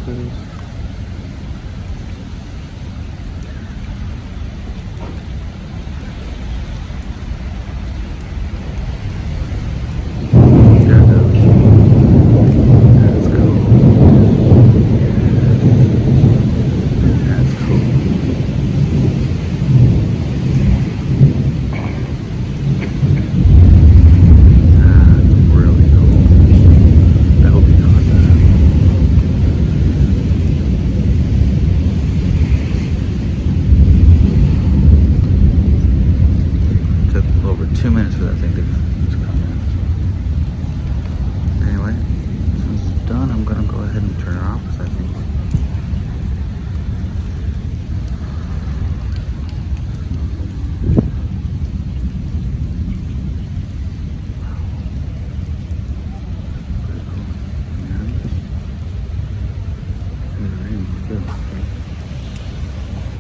cruise. There it goes. That's cool. Yes. That's cool. That's really cool. I hope you caught that. Took over 2 minutes for that thing to come in. Anyway, since it's done, I'm gonna go ahead and turn it off because I think pretty cool. And see the rainbow too.